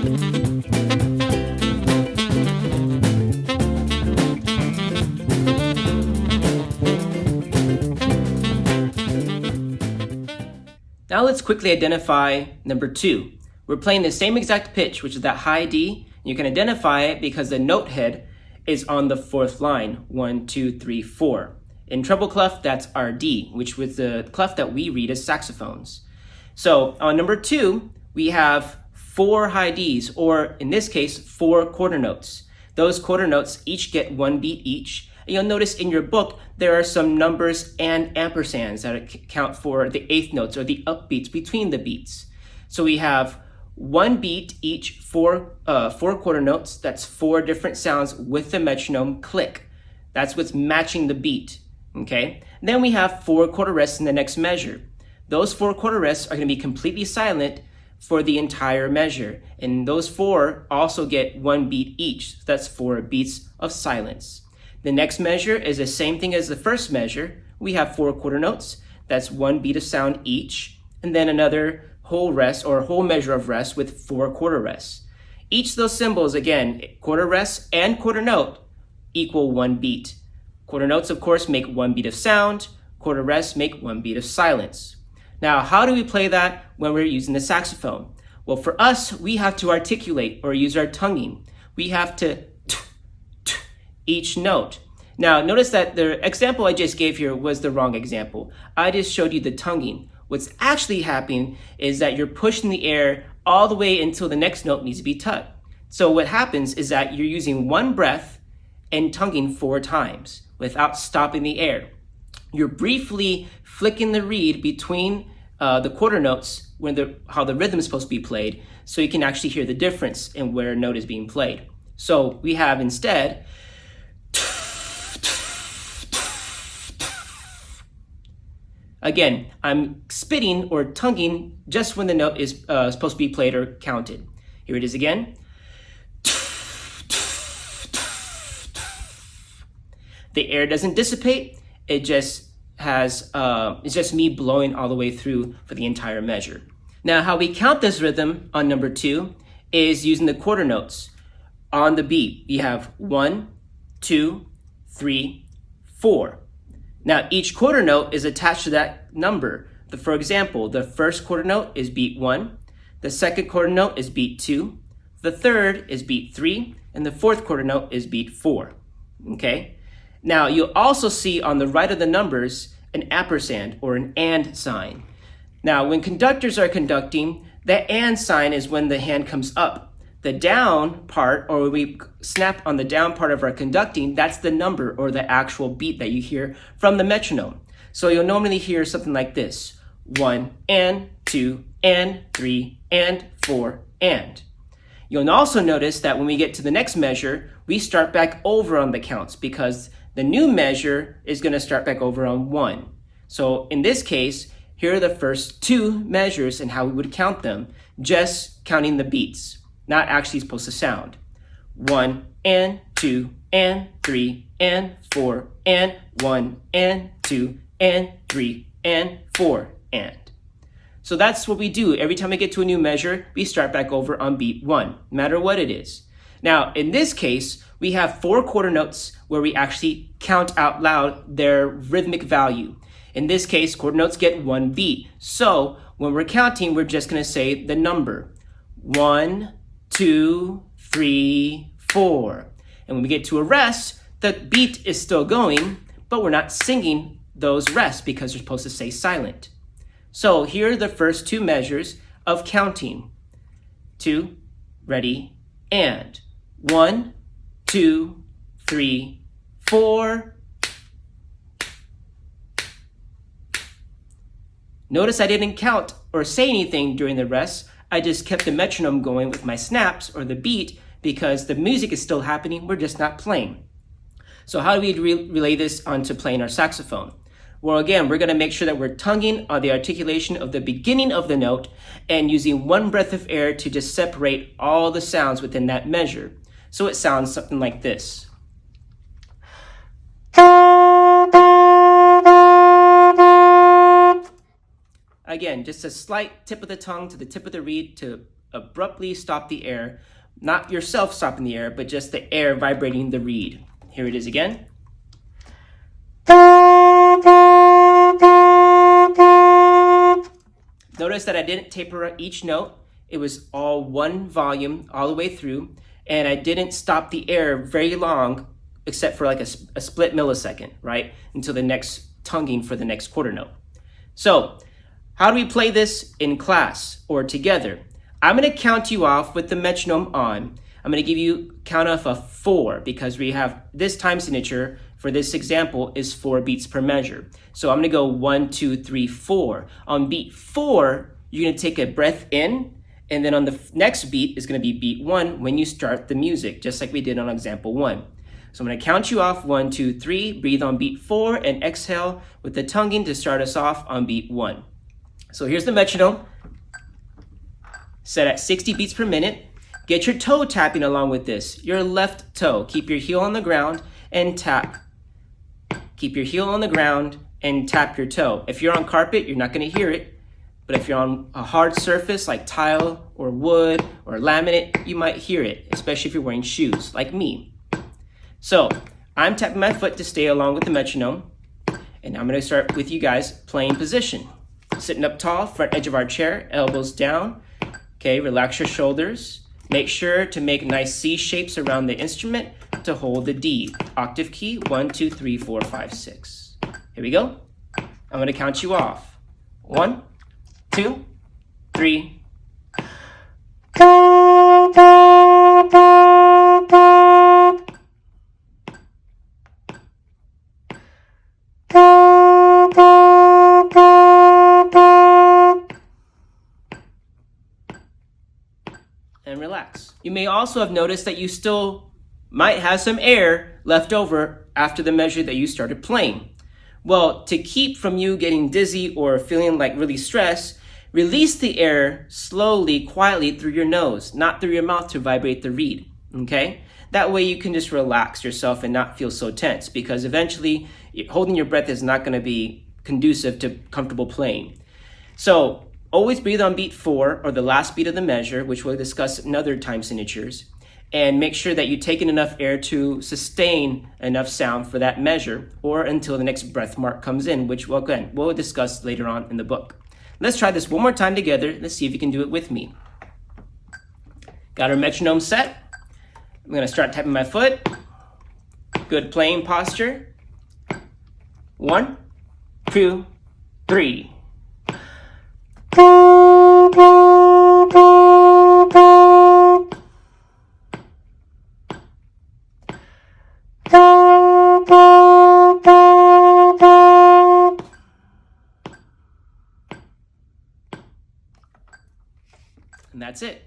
Now let's quickly identify number 2. We're playing the same exact pitch, which is that high D. You can identify it because the note head is on the 4th line, 1, 2, 3, 4. In treble clef, that's our D, which was the clef that we read as saxophones. So on number 2, we have 4 high Ds, or in this case, 4 quarter notes. Those quarter notes each get 1 beat each. And you'll notice in your book, there are some numbers and ampersands that account for the 8th notes or the upbeats between the beats. So we have 1 beat each, 4 quarter notes. That's 4 different sounds with the metronome click. That's what's matching the beat, okay? And then we have 4 quarter rests in the next measure. Those 4 quarter rests are gonna be completely silent for the entire measure. And those 4 also get 1 beat each. So that's 4 beats of silence. The next measure is the same thing as the first measure. We have 4 quarter notes. That's 1 beat of sound each. And then another whole rest or whole measure of rest with 4 quarter rests. Each of those symbols, again, quarter rest and quarter note equal 1 beat. Quarter notes, of course, make 1 beat of sound. Quarter rests make 1 beat of silence. Now, how do we play that when we're using the saxophone? Well, for us, we have to articulate or use our tonguing. We have to each note. Now, notice that the example I just gave here was the wrong example. I just showed you the tonguing. What's actually happening is that you're pushing the air all the way until the next note needs to be touched. So what happens is that you're using 1 breath and tonguing 4 times without stopping the air. You're briefly flicking the reed between the quarter notes how the rhythm is supposed to be played, so you can actually hear the difference in where a note is being played. So we have instead, again, I'm spitting or tonguing just when the note is supposed to be played or counted. Here it is again. The air doesn't dissipate. It just has, it's just me blowing all the way through for the entire measure. Now, how we count this rhythm on number 2 is using the quarter notes on the beat. You have 1, 2, 3, 4. Now, each quarter note is attached to that number. For example, the first quarter note is beat 1. The second quarter note is beat 2. The third is beat 3. And the fourth quarter note is beat 4. Okay? Now, you'll also see on the right of the numbers an ampersand or an and sign. Now, when conductors are conducting, the and sign is when the hand comes up. The down part, or when we snap on the down part of our conducting, that's the number or the actual beat that you hear from the metronome. So you'll normally hear something like this: 1 and 2 and 3 and 4 and. You'll also notice that when we get to the next measure, we start back over on the counts because the new measure is going to start back over on 1. So in this case, here are the first 2 measures and how we would count them, just counting the beats, not actually supposed to sound. 1 and 2 and 3 and 4 and 1 and 2 and 3 and 4 and. So that's what we do. Every time we get to a new measure, we start back over on beat 1, no matter what it is. Now, in this case, we have 4 quarter notes where we actually count out loud their rhythmic value. In this case, quarter notes get 1 beat. So when we're counting, we're just going to say the number. 1, 2, 3, 4. And when we get to a rest, the beat is still going, but we're not singing those rests because they're supposed to stay silent. So here are the first 2 measures of counting. 2, ready, and. 1, 2, 3, 4. Notice I didn't count or say anything during the rest. I just kept the metronome going with my snaps or the beat because the music is still happening, we're just not playing. So how do we relay this onto playing our saxophone? Well, again, we're going to make sure that we're tonguing on the articulation of the beginning of the note and using 1 breath of air to just separate all the sounds within that measure. So it sounds something like this. Again, just a slight tip of the tongue to the tip of the reed to abruptly stop the air, not yourself stopping the air, but just the air vibrating the reed. Here it is again. Notice that I didn't taper each note. It was all one volume all the way through, and I didn't stop the air very long, except for like a split millisecond, right? Until the next tonguing for the next quarter note. So how do we play this in class or together? I'm going to count you off with the metronome on. I'm going to give you count off of 4 because we have this time signature for this example is 4 beats per measure. So I'm going to go 1, 2, 3, 4. On beat 4, you're going to take a breath in, and then on the next beat is going to be beat 1 when you start the music, just like we did on example 1. So I'm going to count you off 1, 2, 3, breathe on beat 4, and exhale with the tonguing to start us off on beat 1. So here's the metronome, set at 60 beats per minute. Get your toe tapping along with this, your left toe. Keep your heel on the ground and tap. Keep your heel on the ground and tap your toe. If you're on carpet, you're not going to hear it. But if you're on a hard surface like tile or wood or laminate, you might hear it, especially if you're wearing shoes like me. So I'm tapping my foot to stay along with the metronome. And I'm going to start with you guys playing position. Sitting up tall, front edge of our chair, elbows down. Okay, relax your shoulders. Make sure to make nice C shapes around the instrument to hold the D. Octave key, 1, 2, 3, 4, 5, 6. Here we go. I'm going to count you off. 1, 2, 3. And relax. You may also have noticed that you still might have some air left over after the measure that you started playing. Well, to keep from you getting dizzy or feeling like really stressed, release the air slowly, quietly through your nose, not through your mouth to vibrate the reed, okay? That way you can just relax yourself and not feel so tense, because eventually holding your breath is not going to be conducive to comfortable playing. So always breathe on beat 4 or the last beat of the measure, which we'll discuss in other time signatures, and make sure that you take in enough air to sustain enough sound for that measure or until the next breath mark comes in, which we'll discuss later on in the book. Let's try this one more time together. Let's see if you can do it with me. Got our metronome set. I'm going to start tapping my foot. Good playing posture. 1, 2, 3. And that's it.